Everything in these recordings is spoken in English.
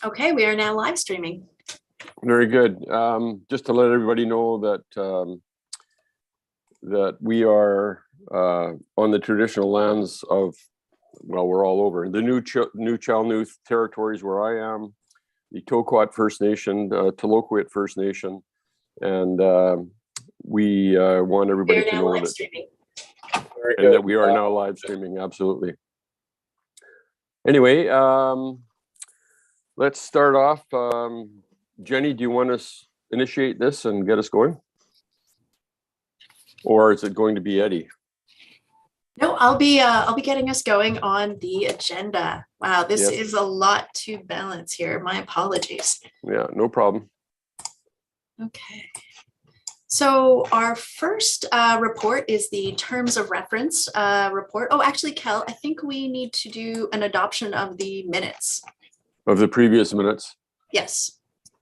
Okay, we are now live streaming. Very good. Just to let everybody know that that we are on the traditional lands of, well, we're all over the new Chalnuth territories where I am, the Toquat First Nation, Taloquit First Nation, and we want everybody to know that we are now live streaming. Absolutely. Anyway, let's start off. Jenny, do you want to initiate this and get us going? Or is it going to be Eddie? No, I'll be getting us going on the agenda. Wow, this is a lot to balance here. My apologies. Yeah, no problem. Okay. So our first report is the terms of reference report. Oh, actually, Kel, I think we need to do an adoption of the minutes. Of the previous minutes? Yes.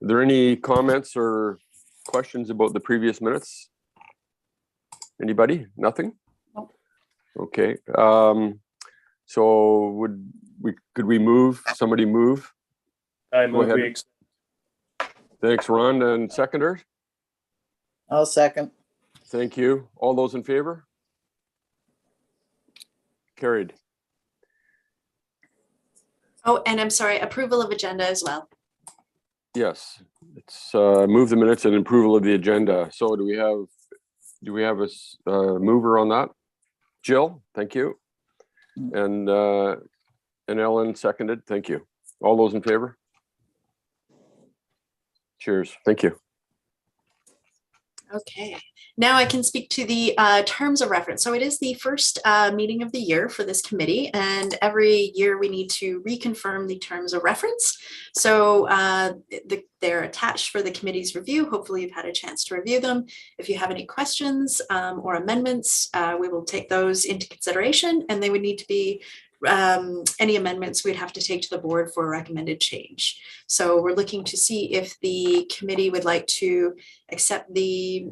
Are there any comments or questions about the previous minutes? Anybody? Nothing? Nope. Okay. So could we move? Somebody move? I move. Go ahead. Thanks, Ron. And seconder? I'll second. Thank you. All those in favor? Carried. Oh, and I'm sorry, approval of agenda as well. Yes, it's move the minutes and approval of the agenda. So do we have a mover on that? Jill, thank you. And Ellen seconded. Thank you. All those in favor? Cheers. Thank you. Okay, now I can speak to the terms of reference. So it is the first meeting of the year for this committee, and every year we need to reconfirm the terms of reference. So they're attached for the committee's review. Hopefully you've had a chance to review them. If you have any questions or amendments, we will take those into consideration, and they would need to be any amendments we'd have to take to the board for a recommended change. So we're looking to see if the committee would like to accept the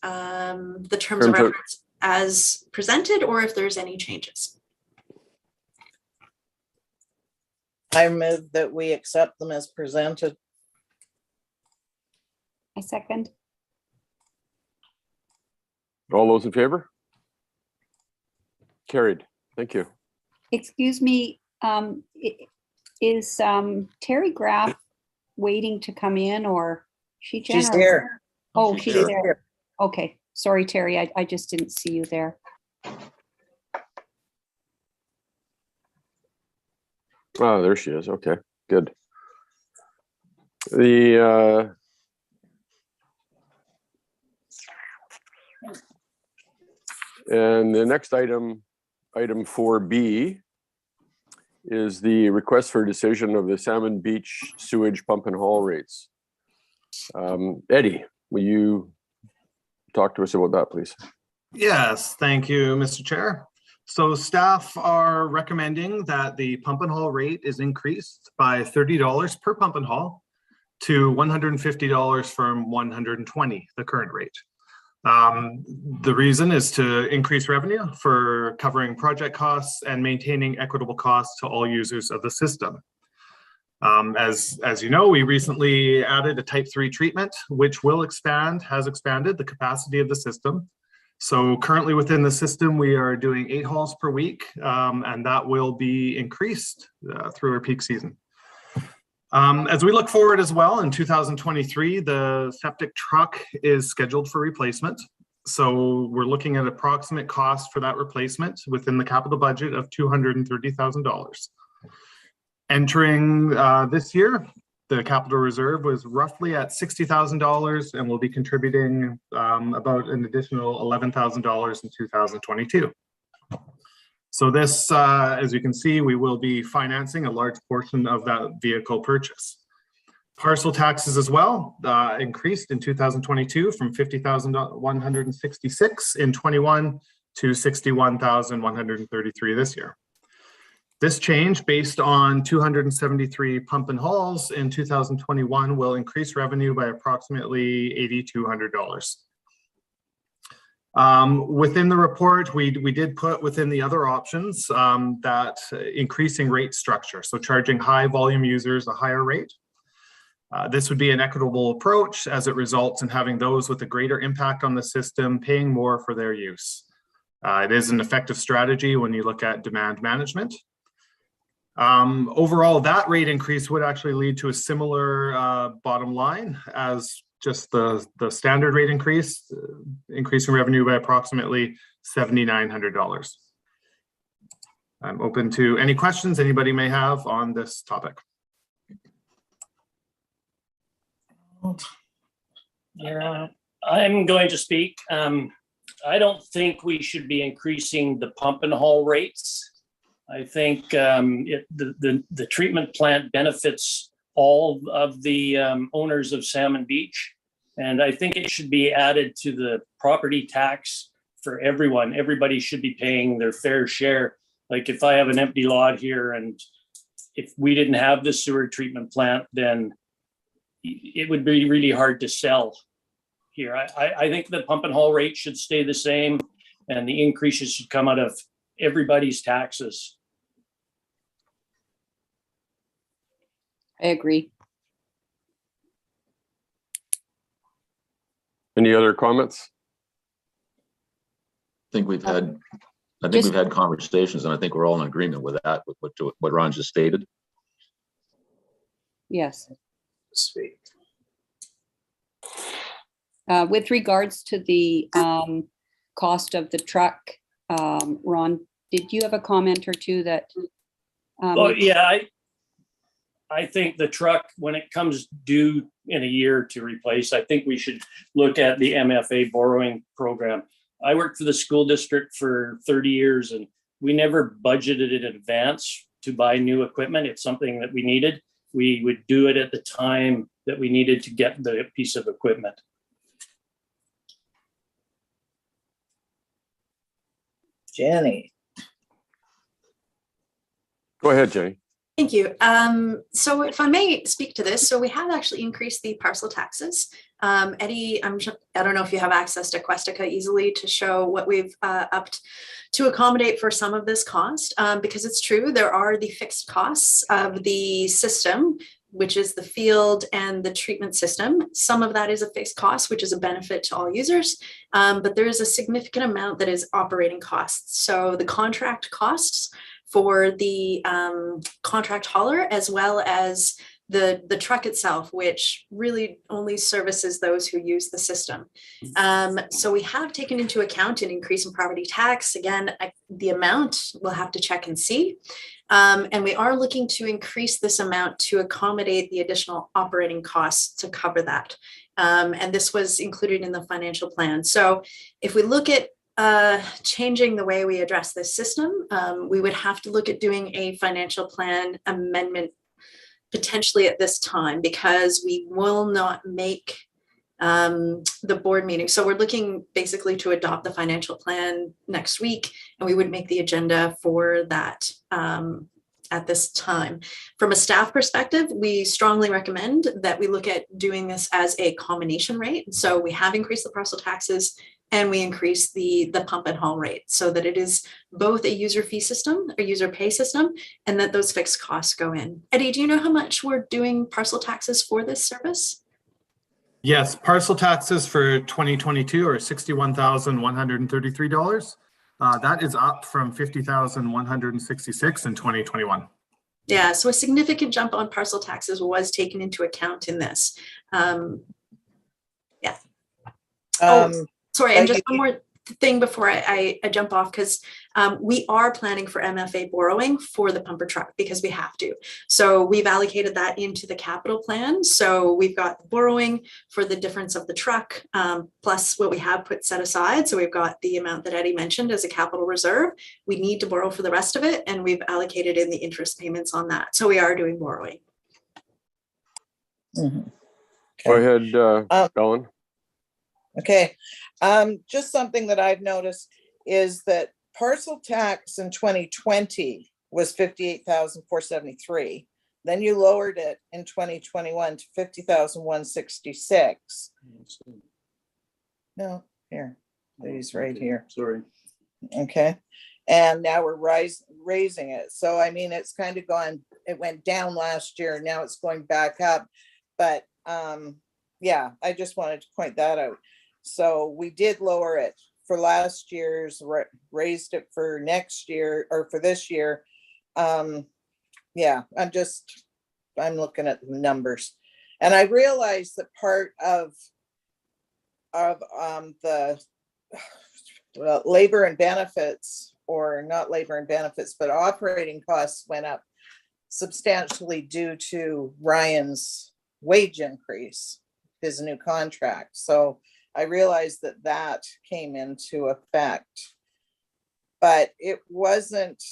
terms of reference as presented, or if there's any changes. I move that we accept them as presented. I second. All those in favor? Carried. Thank you. Excuse me, is Terry Graff waiting to come in, or she's here? Oh, she's there. Okay, sorry, Terry, I just didn't see you there. Oh, there she is. Okay, good. And the next item 4B, is the request for decision of the Salmon Beach sewage pump and haul rates. Eddie, will you talk to us about that, please? Yes, thank you, Mr. Chair. So staff are recommending that the pump and haul rate is increased by $30 per pump and haul to $150 from $120, the current rate. The reason is to increase revenue for covering project costs and maintaining equitable costs to all users of the system. As you know, we recently added a type 3 treatment, which has expanded the capacity of the system. So currently within the system, we are doing 8 hauls per week, and that will be increased through our peak season. As we look forward as well, in 2023, the septic truck is scheduled for replacement. So we're looking at approximate cost for that replacement within the capital budget of $230,000. Entering this year, the capital reserve was roughly at $60,000 and will be contributing about an additional $11,000 in 2022. So this, as you can see, we will be financing a large portion of that vehicle purchase. Parcel taxes as well increased in 2022 from $50,166 in 21 to $61,133 this year. This change, based on 273 pump and hauls in 2021, will increase revenue by approximately $8,200. Within the report, we did put within the other options that increasing rate structure, so charging high volume users a higher rate. This would be an equitable approach as it results in having those with a greater impact on the system paying more for their use. It is an effective strategy when you look at demand management. Overall, that rate increase would actually lead to a similar bottom line as just the standard rate increase, increasing revenue by approximately $7,900. I'm open to any questions anybody may have on this topic. Yeah, I'm going to speak. I don't think we should be increasing the pump and haul rates. I think the treatment plant benefits all of the owners of Salmon Beach. And I think it should be added to the property tax for everyone. Everybody should be paying their fair share. Like if I have an empty lot here and if we didn't have the sewer treatment plant, then it would be really hard to sell here. I think the pump and haul rate should stay the same and the increases should come out of everybody's taxes. I agree. Any other comments? I think we've had conversations, and I think we're all in agreement with that, with what Ron just stated. Yes. Sweet. With regards to the cost of the truck, Ron, did you have a comment or two that? Oh yeah, I think the truck, when it comes due in a year to replace, I think we should look at the MFA borrowing program. I worked for the school district for 30 years and we never budgeted in advance to buy new equipment. It's something that we needed. We would do it at the time that we needed to get the piece of equipment. Jenny. Go ahead, Jenny. Thank you. So if I may speak to this, so we have actually increased the parcel taxes. Eddie, I don't know if you have access to Questica easily to show what we've upped to accommodate for some of this cost, because it's true, there are the fixed costs of the system, which is the field and the treatment system. Some of that is a fixed cost, which is a benefit to all users, but there is a significant amount that is operating costs. So the contract costs for the contract hauler, as well as the truck itself, which really only services those who use the system. So we have taken into account an increase in property tax. Again, the amount we'll have to check and see. And we are looking to increase this amount to accommodate the additional operating costs to cover that. And this was included in the financial plan. So if we look at changing the way we address this system, we would have to look at doing a financial plan amendment potentially at this time, because we will not make the board meeting. So we're looking basically to adopt the financial plan next week, and we would make the agenda for that at this time. From a staff perspective, we strongly recommend that we look at doing this as a combination rate. So we have increased the parcel taxes and we increase the pump and haul rate so that it is both a user fee system, a user pay system, and that those fixed costs go in. Eddie, do you know how much we're doing parcel taxes for this service? Yes, parcel taxes for 2022 are $61,133. That is up from $50,166 in 2021. Yeah, so a significant jump on parcel taxes was taken into account in this. Yeah. Sorry, and just one more thing before I jump off, because we are planning for MFA borrowing for the pumper truck because we have to. So we've allocated that into the capital plan. So we've got the borrowing for the difference of the truck, plus what we have put set aside. So we've got the amount that Eddie mentioned as a capital reserve. We need to borrow for the rest of it, and we've allocated in the interest payments on that. So we are doing borrowing. Mm-hmm. Go ahead, Ellen. Okay, just something that I've noticed is that parcel tax in 2020 was $58,473. Then you lowered it in 2021 to $50,166. No, here. He's right here. Sorry. Okay. And now we're raising it. So I mean, it's kind of gone, it went down last year, now it's going back up. But yeah, I just wanted to point that out. So we did lower it for last year's, raised it for next year or for this year. Yeah, I'm looking at the numbers. And I realized that part of the labor and benefits, or not labor and benefits, but operating costs went up substantially due to Ryan's wage increase, his new contract. So I realized that that came into effect, but it wasn't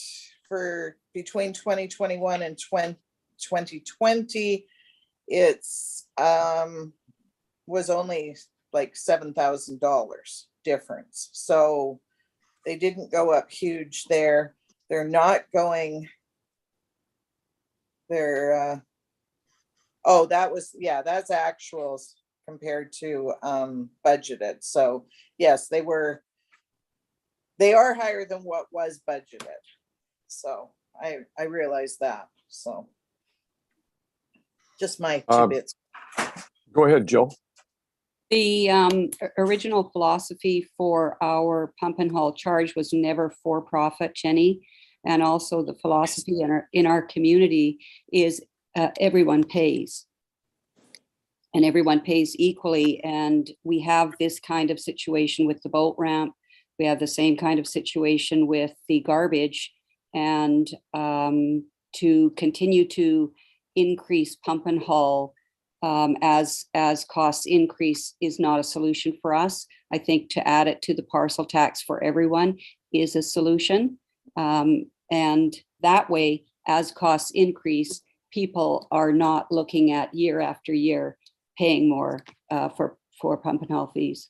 for between 2021 and 2020. It's was only like $7,000 difference. So they didn't go up huge there. They're not going, they're, oh, that was, yeah, that's actuals compared to budgeted. So yes, they are higher than what was budgeted. So I realized that. So just my two bits. Go ahead, Jill. The original philosophy for our pump and haul charge was never for profit, Jenny. And also the philosophy in our community is everyone pays. And everyone pays equally. And we have this kind of situation with the boat ramp. We have the same kind of situation with the garbage. And to continue to increase pump and haul as costs increase is not a solution for us. I think to add it to the parcel tax for everyone is a solution. And that way, as costs increase, people are not looking at year after year paying more for pump and haul fees.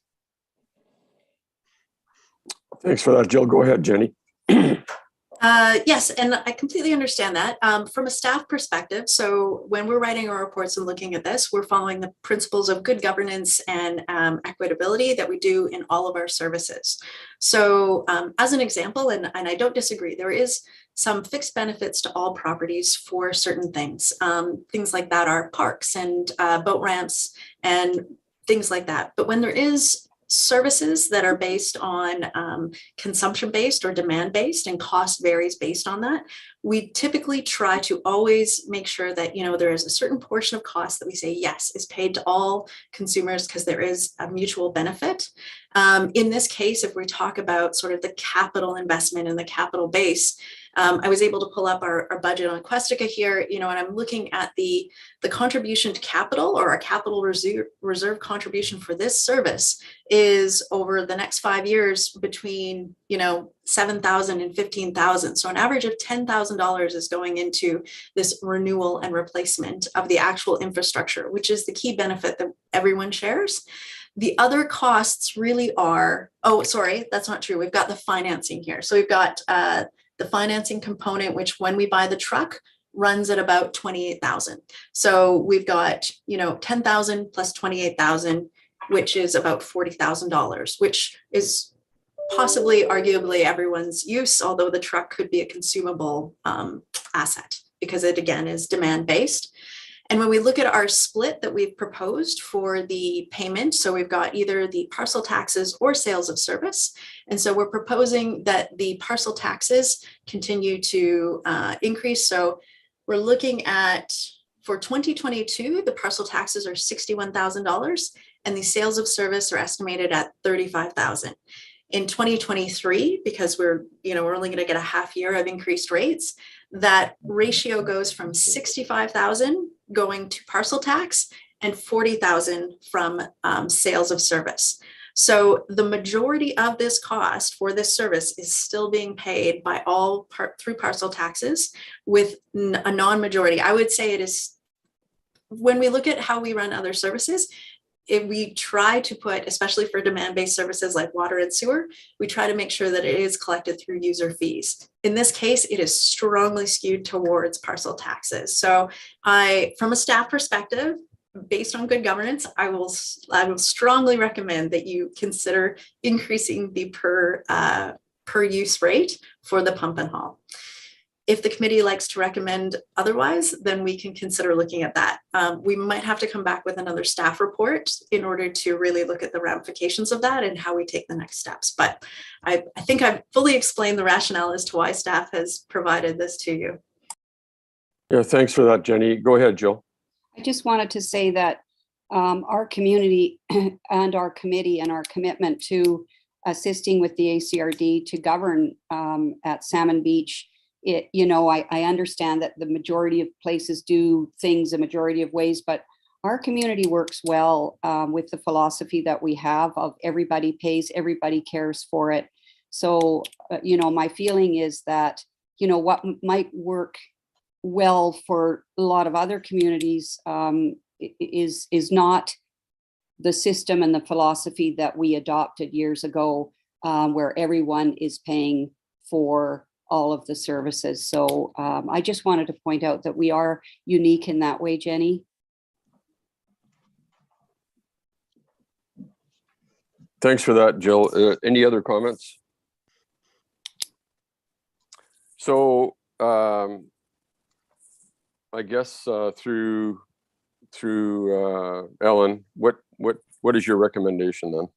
Thanks for that, Jill. Go ahead, Jenny. Yes, and I completely understand that. From a staff perspective, so when we're writing our reports and looking at this, we're following the principles of good governance and equitability that we do in all of our services. So as an example, and I don't disagree, there is some fixed benefits to all properties for certain things. Things like that are parks and boat ramps and things like that. But when there is services that are based on consumption-based or demand-based, and cost varies based on that, we typically try to always make sure that, there is a certain portion of cost that we say, yes, is paid to all consumers because there is a mutual benefit. In this case, if we talk about sort of the capital investment and the capital base, I was able to pull up our budget on Questica here, and I'm looking at the contribution to capital, or our capital reserve contribution for this service is over the next 5 years between, $7,000 and $15,000. So an average of $10,000 is going into this renewal and replacement of the actual infrastructure, which is the key benefit that everyone shares. The other costs really are, oh, sorry, that's not true. We've got the financing here. So we've got the financing component, which when we buy the truck runs at about $28,000. So we've got, $10,000 plus $28,000, which is about $40,000, which is possibly arguably everyone's use, although the truck could be a consumable asset because it again is demand based. And when we look at our split that we've proposed for the payment, so we've got either the parcel taxes or sales of service. And so we're proposing that the parcel taxes continue to increase. So we're looking at, for 2022, the parcel taxes are $61,000 and the sales of service are estimated at $35,000. In 2023, because we're only going to get a half year of increased rates, that ratio goes from 65,000 going to parcel tax and 40,000 from sales of service. So the majority of this cost for this service is still being paid by all through parcel taxes, with a non-majority. I would say it is, when we look at how we run other services, if we try to put, especially for demand-based services like water and sewer, we try to make sure that it is collected through user fees. In this case, it is strongly skewed towards parcel taxes. So from a staff perspective, based on good governance, I will strongly recommend that you consider increasing the per use rate for the pump and haul. If the committee likes to recommend otherwise, then we can consider looking at that. We might have to come back with another staff report in order to really look at the ramifications of that and how we take the next steps. But I think I've fully explained the rationale as to why staff has provided this to you. Yeah, thanks for that, Jenny. Go ahead, Jill. I just wanted to say that our community and our committee and our commitment to assisting with the ACRD to govern at Salmon Beach, I understand that the majority of places do things a majority of ways, but our community works well with the philosophy that we have of everybody pays, everybody cares for it. So, my feeling is that, what might work well for a lot of other communities is not the system and the philosophy that we adopted years ago, where everyone is paying for all of the services. So I just wanted to point out that we are unique in that way, Jenny. Thanks for that, Jill. Any other comments? So I guess through Ellen, what is your recommendation then?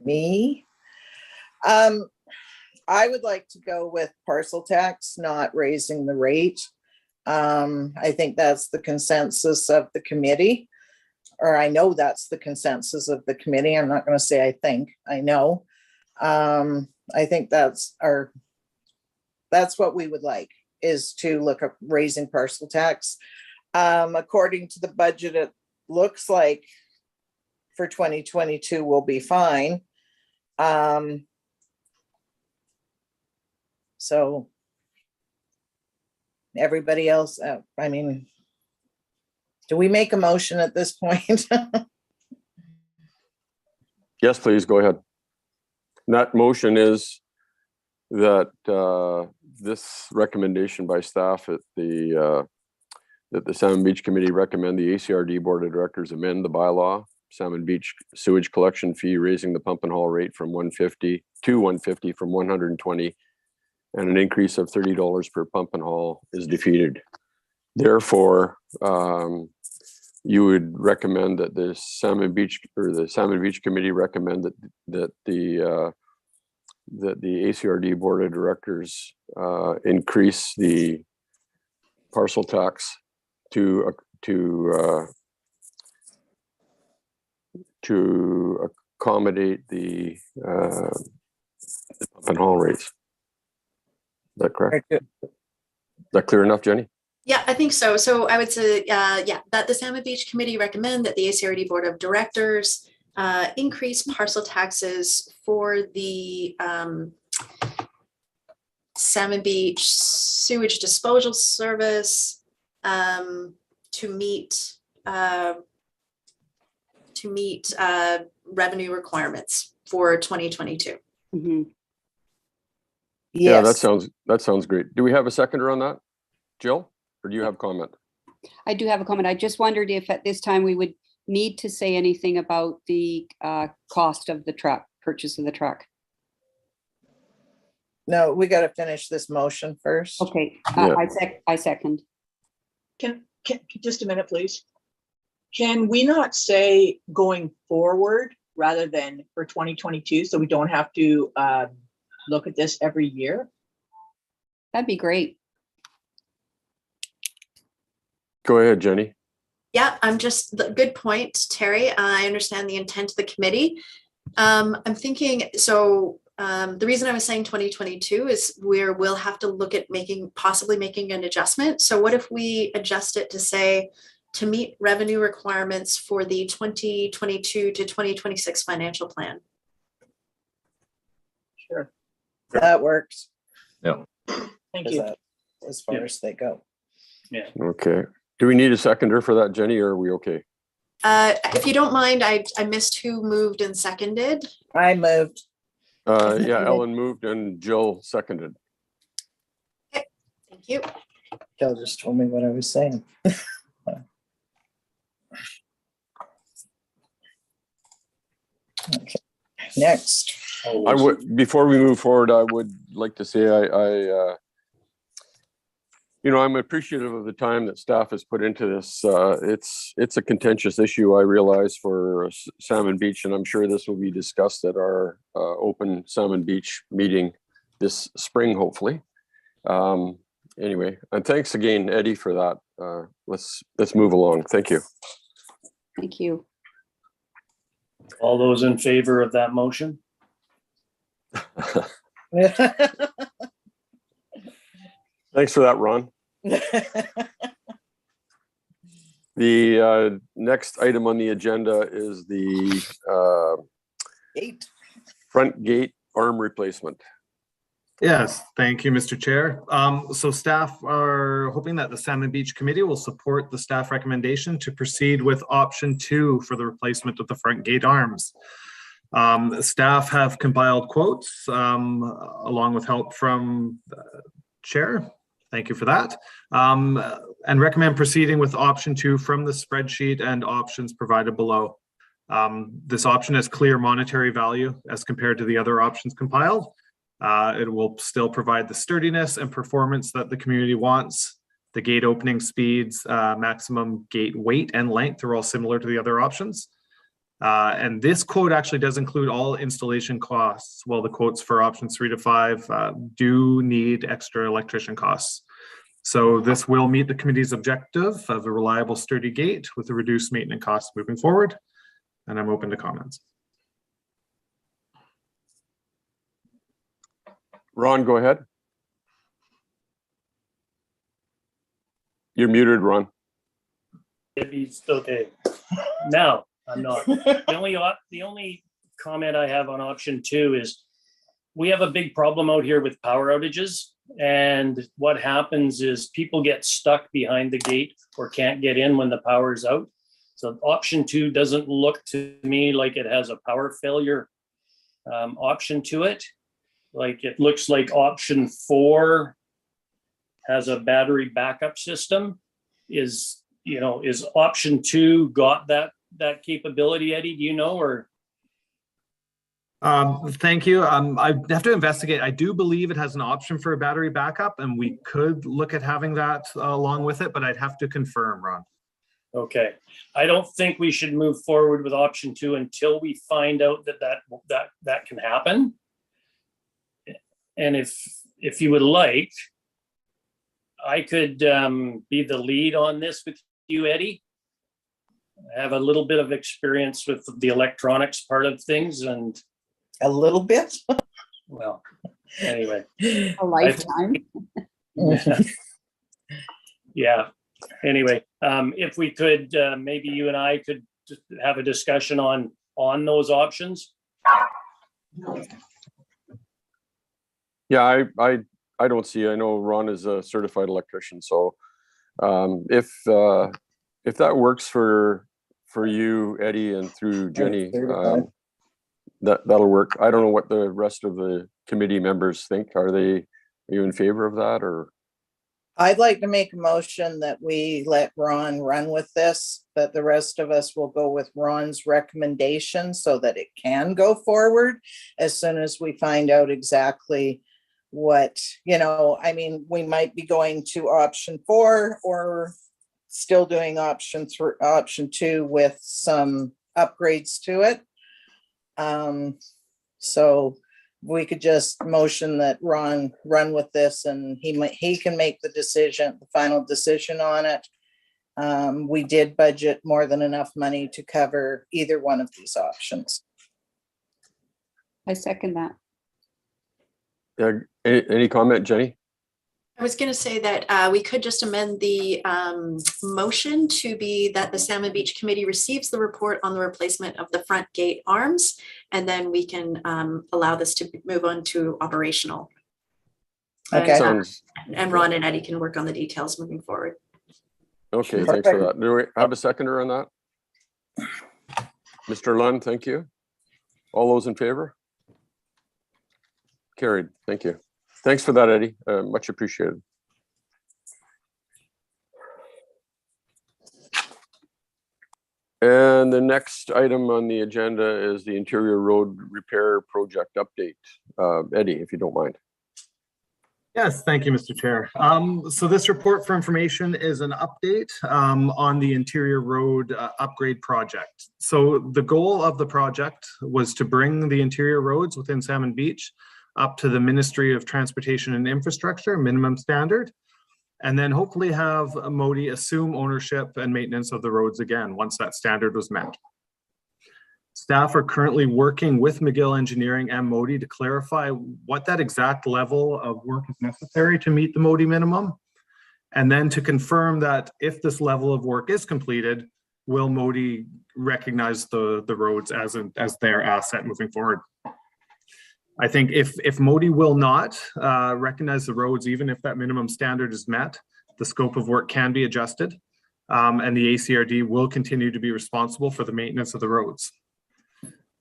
Me? I would like to go with parcel tax, not raising the rate. I think that's the consensus of the committee, or I know that's the consensus of the committee. I'm not going to say I think, I know. I think that's what we would like, is to look at raising parcel tax. According to the budget, it looks like for 2022 will be fine. So everybody else, do we make a motion at this point? Yes, please go ahead. And that motion is that this recommendation by staff at that the Salmon Beach Committee recommend the ACRD Board of Directors amend the bylaw Salmon Beach sewage collection fee, raising the pump and haul rate from $150 to $150 from $120, and an increase of $30 per pump and haul is defeated. Therefore, you would recommend that the Salmon Beach Committee recommend that the ACRD Board of Directors increase the parcel tax to accommodate the pump and haul rates. Is that correct? Is that clear enough, Jenny? Yeah, I think so. So I would say, that the Salmon Beach Committee recommend that the ACRD Board of Directors increase parcel taxes for the Salmon Beach sewage disposal service to meet revenue requirements for 2022. Mm-hmm. Yeah, Yes. that sounds great. Do we have a seconder on that, Jill, or do you have comment? I do have a comment. I just wondered if at this time we would need to say anything about the cost of the truck, purchase of the truck. No, we got to finish this motion first. Okay, Yeah. I second. Can just a minute, please. Can we not say going forward rather than for 2022, so we don't have to look at this every year? That'd be great. Go ahead, Jenny. Yeah, good point, Terry. I understand the intent of the committee. I'm thinking, so the reason I was saying 2022 is where we'll have to look at possibly making an adjustment. So what if we adjust it to say, to meet revenue requirements for the 2022 to 2026 financial plan? Sure. That works. Yeah. Thank Is you. that as far as they go? Yeah. Okay. Do we need a seconder for that, Jenny, or are we okay? If you don't mind, I missed who moved and seconded. I moved. Yeah, Ellen moved and Jill seconded. Thank Thank you. Jill just told me what I was saying. Okay, next. I would, before we move forward, I would like to say I'm appreciative of the time that staff has put into this. It's a contentious issue, I realize, for Salmon Beach, and I'm sure this will be discussed at our open Salmon Beach meeting this spring, hopefully. Anyway, and thanks again, Eddie, for that. Let's move along. Thank you. Thank you. All those in favor of that motion? Thanks for that, Ron. The next item on the agenda is the front gate arm replacement. Yes, thank you, Mr. Chair. So staff are hoping that the Salmon Beach Committee will support the staff recommendation to proceed with option 2 for the replacement of the front gate arms. Staff have compiled quotes along with help from the chair. Thank you for that. And recommend proceeding with option 2 from the spreadsheet and options provided below. This option has clear monetary value as compared to the other options compiled. It will still provide the sturdiness and performance that the community wants. The gate opening speeds, maximum gate weight and length are all similar to the other options. And this quote actually does include all installation costs, while the quotes for options 3 to 5 do need extra electrician costs. So this will meet the committee's objective of a reliable, sturdy gate with a reduced maintenance costs moving forward. And I'm open to comments. Ron, go ahead. You're muted, Ron. Okay. Now, I'm not. The only comment I have on option 2 is we have a big problem out here with power outages. And what happens is people get stuck behind the gate or can't get in when the power is out. So option 2 doesn't look to me like it has a power failure option to it. Like it looks like option 4 has a battery backup system. Is option 2 got that capability, Eddie? Do you know, or? Thank you. I have to investigate. I do believe it has an option for a battery backup, and we could look at having that along with it, but I'd have to confirm, Ron. Okay. I don't think we should move forward with option 2 until we find out that can happen. And if you would like, I could be the lead on this with you, Eddie. I have a little bit of experience with the electronics part of things, and A little bit. well, anyway. A lifetime. Yeah. Anyway, if we could, maybe you and I could just have a discussion on those options. Yeah, I don't see. I know Ron is a certified electrician, so if that works for you, Eddie, and through Jenny, that'll work. I don't know what the rest of the committee members think. Are you in favor of that, or? I'd like to make a motion that we let Ron run with this, that the rest of us will go with Ron's recommendation so that it can go forward as soon as we find out exactly what, we might be going to option 4 or still doing option 2 with some upgrades to it. So we could just motion that Ron run with this, and he can make the final decision on it. We did budget more than enough money to cover either one of these options. I second that. Any comment, Jenny? I was going to say that we could just amend the motion to be that the Salmon Beach Committee receives the report on the replacement of the front gate arms, and then we can allow this to move on to operational. Okay. And Ron and Eddie can work on the details moving forward. Okay, thanks for that. Do we have a seconder on that? Mr. Lund, thank you. All those in favor? Carried. Thank you. Thanks for that, Eddie. Much appreciated. And the next item on the agenda is the interior road repair project update. Eddie, if you don't mind. Yes, thank you, Mr. Chair. So this report for information is an update on the interior road upgrade project. So the goal of the project was to bring the interior roads within Salmon Beach up to the Ministry of Transportation and Infrastructure minimum standard, and then hopefully have Modi assume ownership and maintenance of the roads again once that standard was met. Staff are currently working with McGill Engineering and Modi to clarify what that exact level of work is necessary to meet the Modi minimum, and then to confirm that if this level of work is completed, will Modi recognize the roads as their asset moving forward. I think if Modi will not recognize the roads, even if that minimum standard is met, the scope of work can be adjusted, and the ACRD will continue to be responsible for the maintenance of the roads.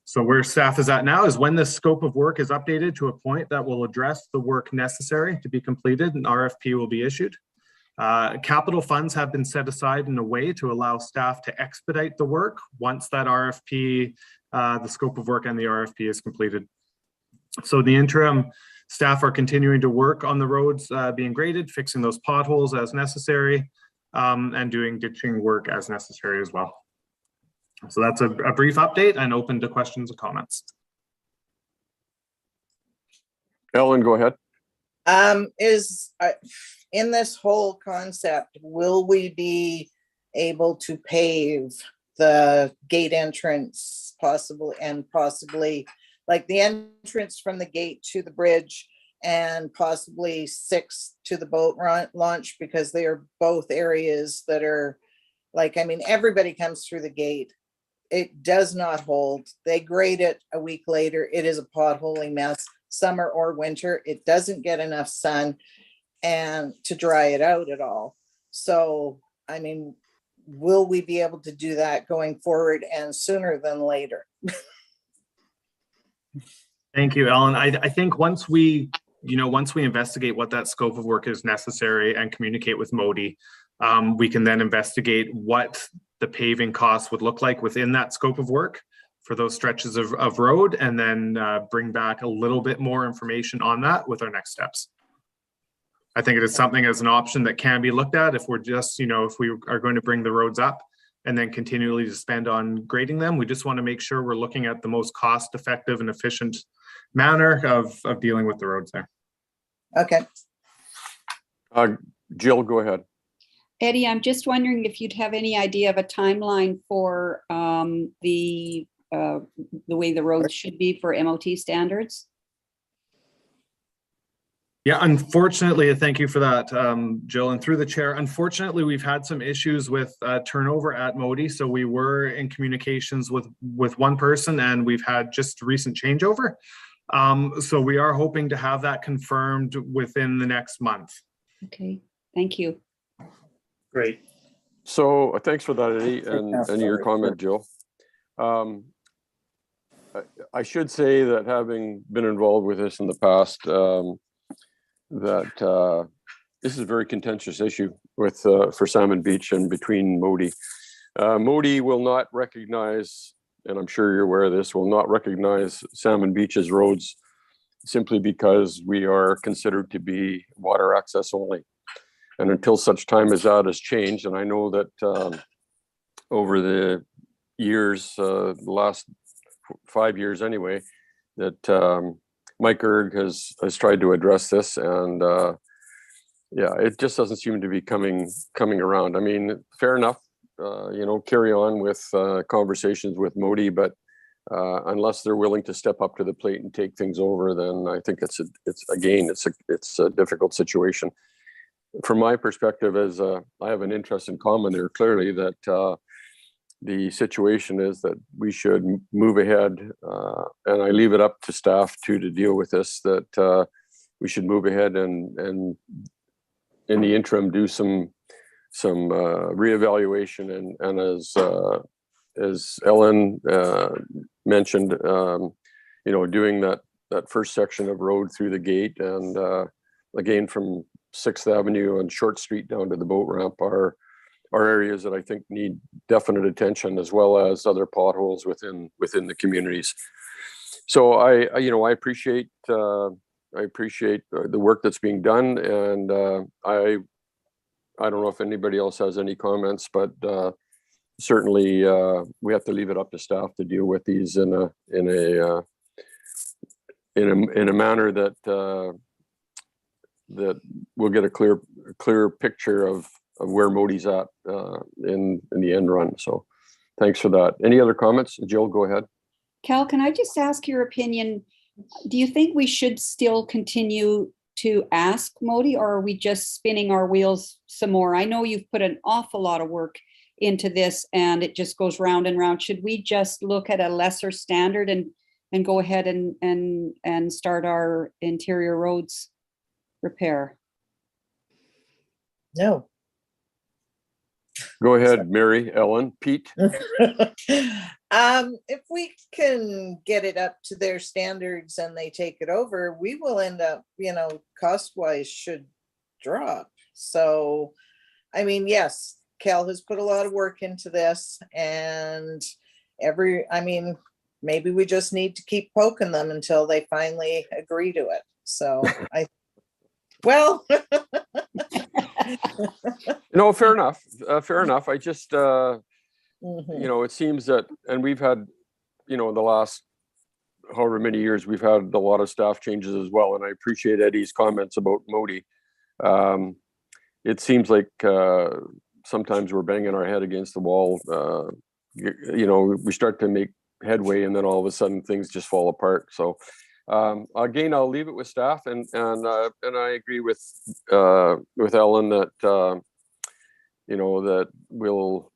So where staff is at now is when the scope of work is updated to a point that will address the work necessary to be completed, an RFP will be issued. Capital funds have been set aside in a way to allow staff to expedite the work once that RFP, the scope of work and the RFP is completed. So in the interim, staff are continuing to work on the roads being graded, fixing those potholes as necessary, and doing ditching work as necessary as well. So that's a brief update and open to questions and comments. Ellen, go ahead. In this whole concept, will we be able to pave the gate entrance possibly like the entrance from the gate to the bridge and possibly 6 to the boat launch, because they are both areas that are like, I mean, everybody comes through the gate. It does not hold. They grade it a week later. It is a potholing mess, summer or winter. It doesn't get enough sun and to dry it out at all. So, I mean, will we be able to do that going forward and sooner than later? Thank you, Ellen. I think once we investigate what that scope of work is necessary and communicate with Modi, we can then investigate what the paving costs would look like within that scope of work for those stretches of road, and then bring back a little bit more information on that with our next steps. I think it is something as an option that can be looked at if we're just, if we are going to bring the roads up and then continually to spend on grading them. We just want to make sure we're looking at the most cost effective and efficient manner of dealing with the roads there. Okay. Jill, go ahead. Eddie, I'm just wondering if you'd have any idea of a timeline for the way the roads should be for MOT standards? Yeah, unfortunately, thank you for that, Jill, and through the chair. Unfortunately, we've had some issues with turnover at Modi. So we were in communications with one person, and we've had just recent changeover. So we are hoping to have that confirmed within the next month. Okay, thank you. Great. So thanks for that, Eddie, and your comment, Jill. I should say that having been involved with this in the past, that this is a very contentious issue with for Salmon Beach and between Modi. Modi will not recognize, and I'm sure you're aware of this, will not recognize Salmon Beach's roads simply because we are considered to be water access only. And until such time as that has changed, and I know that over the years, the last 5 years anyway, that Mike Erg has tried to address this, and yeah, it just doesn't seem to be coming around. I mean, fair enough, carry on with conversations with Modi, but unless they're willing to step up to the plate and take things over, then I think it's a difficult situation. From my perspective, as I have an interest in common there, clearly that the situation is that we should move ahead, and I leave it up to staff to deal with this, that we should move ahead and in the interim do some reevaluation, and as Ellen mentioned, doing that first section of road through the gate, and again from 6th Avenue and Short Street down to the boat ramp are are areas that I think need definite attention, as well as other potholes within the communities. So I appreciate the work that's being done, and I don't know if anybody else has any comments, but certainly we have to leave it up to staff to deal with these in a manner that that we'll get a clear picture of where Modi's at in the end run. So thanks for that. Any other comments? Jill, go ahead. Cal, can I just ask your opinion? Do you think we should still continue to ask Modi, or are we just spinning our wheels some more? I know you've put an awful lot of work into this and it just goes round and round. Should we just look at a lesser standard and go ahead and start our interior roads repair? No. Go ahead, Mary, Ellen, Pete. If we can get it up to their standards and they take it over, we will end up, cost-wise should drop. So, I mean, yes, Cal has put a lot of work into this, and maybe we just need to keep poking them until they finally agree to it. So No, fair enough. I just, it seems that, and we've had, the last however many years, we've had a lot of staff changes as well. And I appreciate Eddie's comments about Modi. It seems like sometimes we're banging our head against the wall. We start to make headway and then all of a sudden things just fall apart. So again, I'll leave it with staff, and I agree with Ellen that that we'll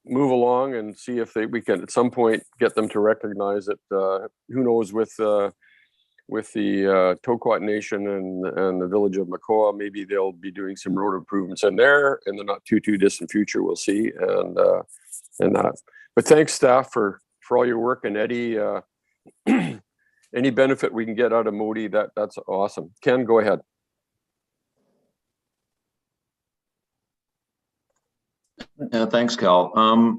move along and see if we can at some point get them to recognize that who knows, with the Toquat Nation and the village of Macoa, maybe they'll be doing some road improvements in there in the not too distant future. We'll see, and that. But thanks, staff, for all your work, and Eddie. Any benefit we can get out of Modi, that's awesome. Ken, go ahead. Thanks, Cal.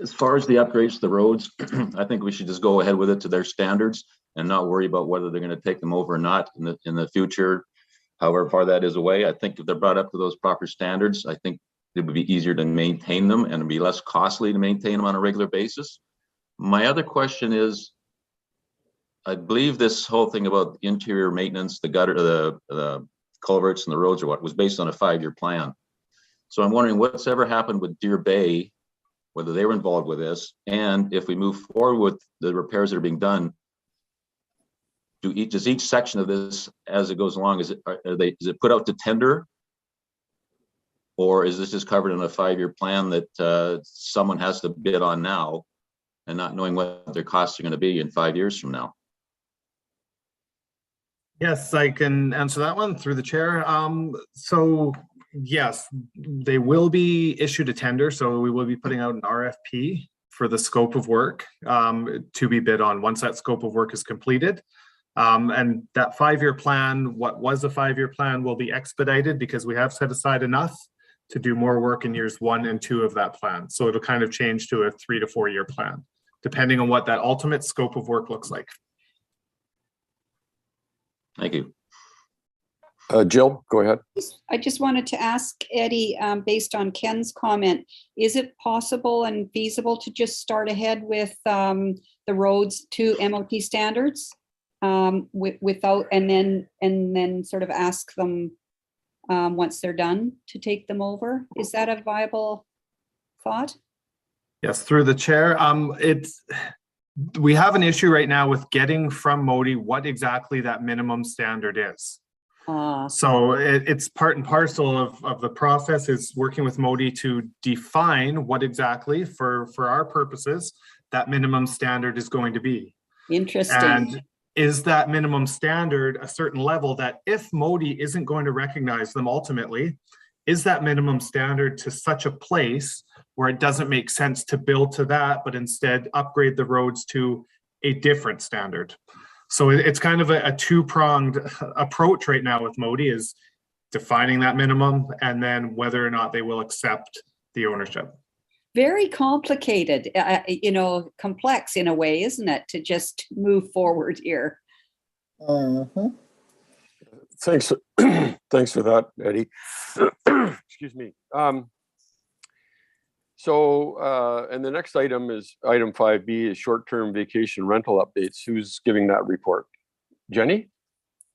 As far as the upgrades to the roads, I think we should just go ahead with it to their standards and not worry about whether they're going to take them over or not in the future, however far that is away. I think if they're brought up to those proper standards, I think it would be easier to maintain them and it'd be less costly to maintain them on a regular basis. My other question is, I believe this whole thing about interior maintenance, the gutter, the culverts and the roads, or what, was based on a 5-year plan. So I'm wondering what's ever happened with Deer Bay, whether they were involved with this, and if we move forward with the repairs that are being done, does each section of this, as it goes along, is it put out to tender, or is this just covered in a 5-year plan that someone has to bid on now, and not knowing what their costs are going to be in 5 years from now? Yes, I can answer that one through the chair. So yes, they will be issued a tender. So we will be putting out an RFP for the scope of work to be bid on once that scope of work is completed. And that 5-year plan, what was a 5-year plan, will be expedited because we have set aside enough to do more work in years 1 and 2 of that plan. So it'll kind of change to a 3 to 4 year plan, depending on what that ultimate scope of work looks like. Thank you. Jill, go ahead. I just wanted to ask Eddie, based on Ken's comment, is it possible and feasible to just start ahead with the roads to MOT standards without, and then sort of ask them once they're done to take them over? Is that a viable thought? Yes, through the chair. We have an issue right now with getting from Modi what exactly that minimum standard is. So it's part and parcel of the process is working with Modi to define what exactly, for our purposes, that minimum standard is going to be. Interesting. And is that minimum standard a certain level that if Modi isn't going to recognize them ultimately, is that minimum standard to such a place where it doesn't make sense to build to that, but instead upgrade the roads to a different standard? So it's kind of a two-pronged approach right now with Modi, is defining that minimum and then whether or not they will accept the ownership. Very complicated, complex in a way, isn't it, to just move forward here? Mhm. Thanks, thanks for that, Eddie. Excuse me. And the next item is item 5B is short-term vacation rental updates. Who's giving that report? Jenny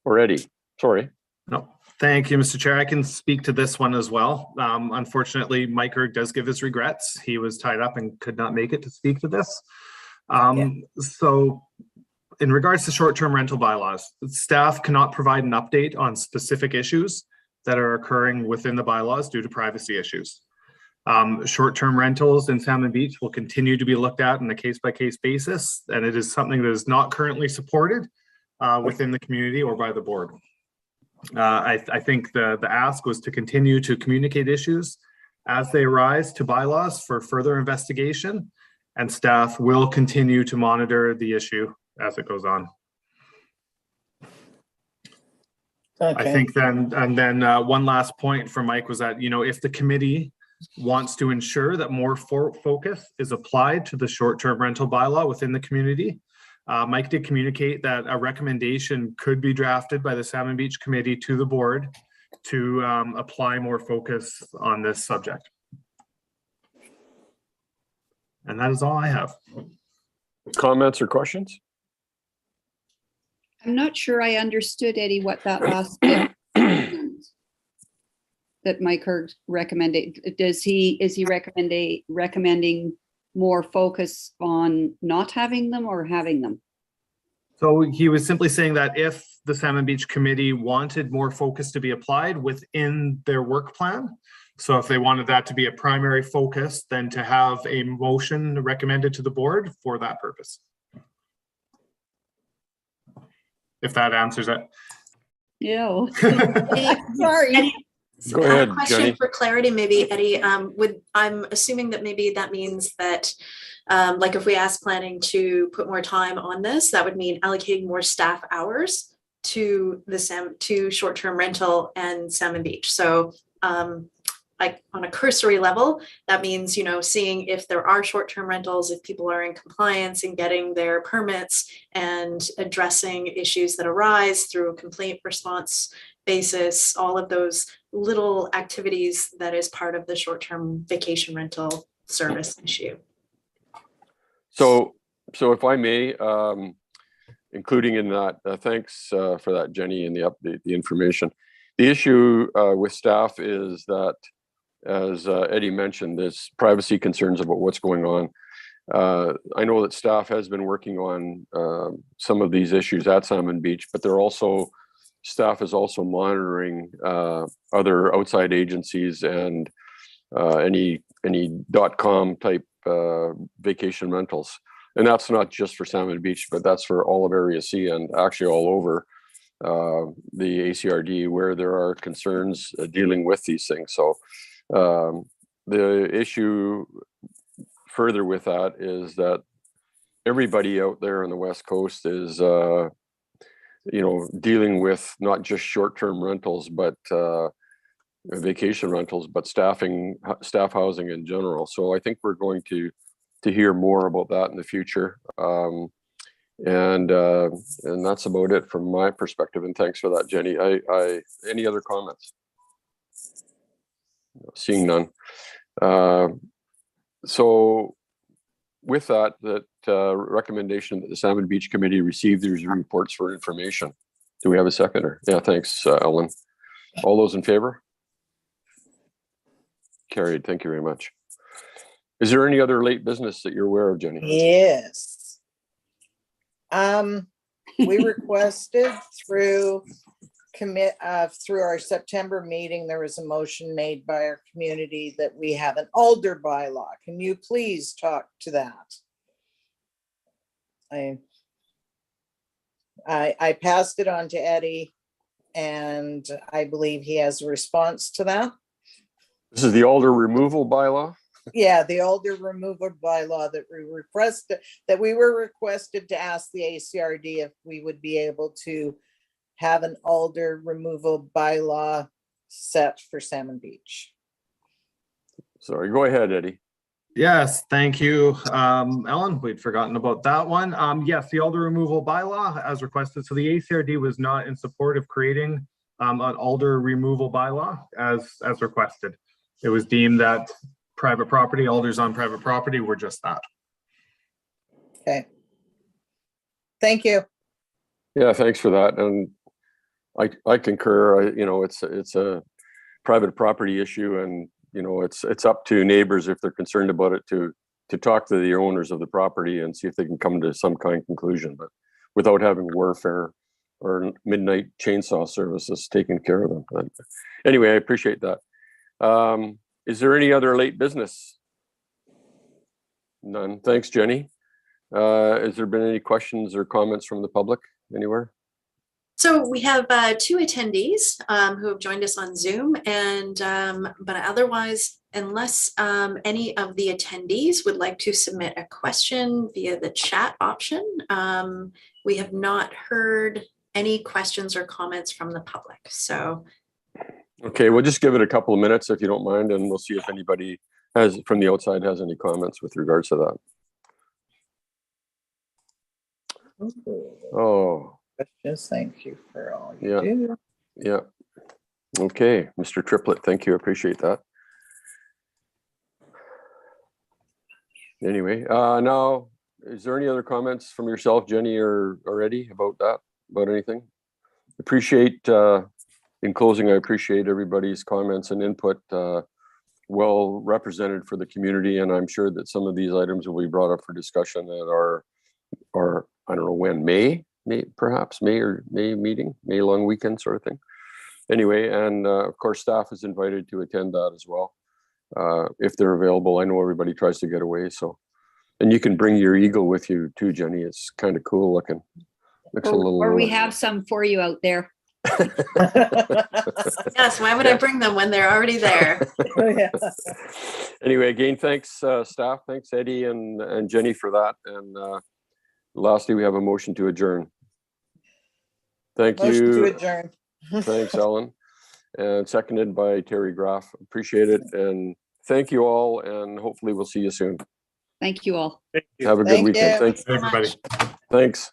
or Eddie? Sorry. No, thank you, Mr. Chair. I can speak to this one as well. Unfortunately, Mike Erg does give his regrets. He was tied up and could not make it to speak to this. So in regards to short-term rental bylaws, staff cannot provide an update on specific issues that are occurring within the bylaws due to privacy issues. Short-term rentals in Salmon Beach will continue to be looked at on a case-by-case basis, and it is something that is not currently supported within the community or by the board. I think the ask was to continue to communicate issues as they arise to bylaws for further investigation, and staff will continue to monitor the issue as it goes on. Okay. I think then one last point from Mike was that, if the committee wants to ensure that more focus is applied to the short-term rental bylaw within the community, Mike did communicate that a recommendation could be drafted by the Salmon Beach Committee to the board to apply more focus on this subject. And that is all I have. Comments or questions? I'm not sure I understood, Eddie, what that last bit meant that Mike Erg recommended. Is he recommending more focus on not having them or having them? So he was simply saying that if the Salmon Beach Committee wanted more focus to be applied within their work plan, so if they wanted that to be a primary focus, then to have a motion recommended to the board for that purpose. If that answers it. Yeah. Sorry. Eddie, Go ahead, question Jenny. for clarity, maybe, Eddie. I'm assuming that maybe that means that, like if we ask planning to put more time on this, that would mean allocating more staff hours to to short-term rental and Salmon Beach. So, like on a cursory level, that means, seeing if there are short-term rentals, if people are in compliance and getting their permits, and addressing issues that arise through a complaint response basis, all of those little activities that is part of the short-term vacation rental service issue. So if I may, including in that, thanks for that, Jenny, and the update, the information. The issue with staff is that, as Eddie mentioned, there's privacy concerns about what's going on. I know that staff has been working on some of these issues at Salmon Beach, but staff is also monitoring other outside agencies and any .com type vacation rentals. And that's not just for Salmon Beach, but that's for all of Area C and actually all over the ACRD where there are concerns dealing with these things. So the issue further with that is that everybody out there on the West Coast is, dealing with not just short-term rentals, but vacation rentals, but staff housing in general. So I think we're going to hear more about that in the future. And that's about it from my perspective. And thanks for that, Jenny. Any other comments? Seeing none. So with that recommendation that the Salmon Beach Committee receive these reports for information. Do we have a seconder? Yeah, thanks, Ellen. All those in favor? Carried. Thank you very much. Is there any other late business that you're aware of, Jenny? Yes. We requested through our September meeting, there was a motion made by our community that we have an Alder bylaw. Can you please talk to that? I passed it on to Eddie, and I believe he has a response to that. This is the Alder removal bylaw? Yeah, the Alder removal bylaw that we were requested to ask the ACRD if we would be able to have an Alder removal bylaw set for Salmon Beach. Sorry, go ahead, Eddie. Yes, thank you, Ellen. We'd forgotten about that one. Yes, the alder removal bylaw as requested. So the ACRD was not in support of creating an alder removal bylaw as requested. It was deemed that private property, alders on private property were just that. Okay. Thank you. Yeah, thanks for that. And I concur. You know, it's a private property issue, and you know, it's up to neighbors if they're concerned about it to talk to the owners of the property and see if they can come to some kind of conclusion, but without having warfare or midnight chainsaw services taking care of them. But anyway, I appreciate that. Is there any other late business? None. Thanks, Jenny. Has there been any questions or comments from the public anywhere? So we have 2 attendees who have joined us on Zoom, and but otherwise, unless any of the attendees would like to submit a question via the chat option, we have not heard any questions or comments from the public. So, okay, we'll just give it a couple of minutes if you don't mind, and we'll see if anybody has from the outside has any comments with regards to that. Oh. Questions. Thank you for all you Yeah. do. Yeah. Okay, Mr. Triplett, thank you. Appreciate that. Anyway, now, is there any other comments from yourself, Jenny or Eddie, about that, about anything? Appreciate, in closing, I appreciate everybody's comments and input, well represented for the community. And I'm sure that some of these items will be brought up for discussion at our I don't know when, May meeting, May long weekend sort of thing. Anyway, and of course, staff is invited to attend that as well, if they're available. I know everybody tries to get away, so. And you can bring your eagle with you too, Jenny. It's kind of cool looking. Looks a little. Or we have some for you out there. yes, why would I bring them when they're already there? Yeah. Anyway, again, thanks staff. Thanks Eddie and Jenny for that. And lastly, we have a motion to adjourn. Thank Motion you. to adjourn. Thanks, Ellen. And seconded by Terry Graff. Appreciate it. And thank you all. And hopefully we'll see you soon. Thank you all. Thank you. Have a good Thank weekend. you. Thanks, so much. Everybody. Thanks.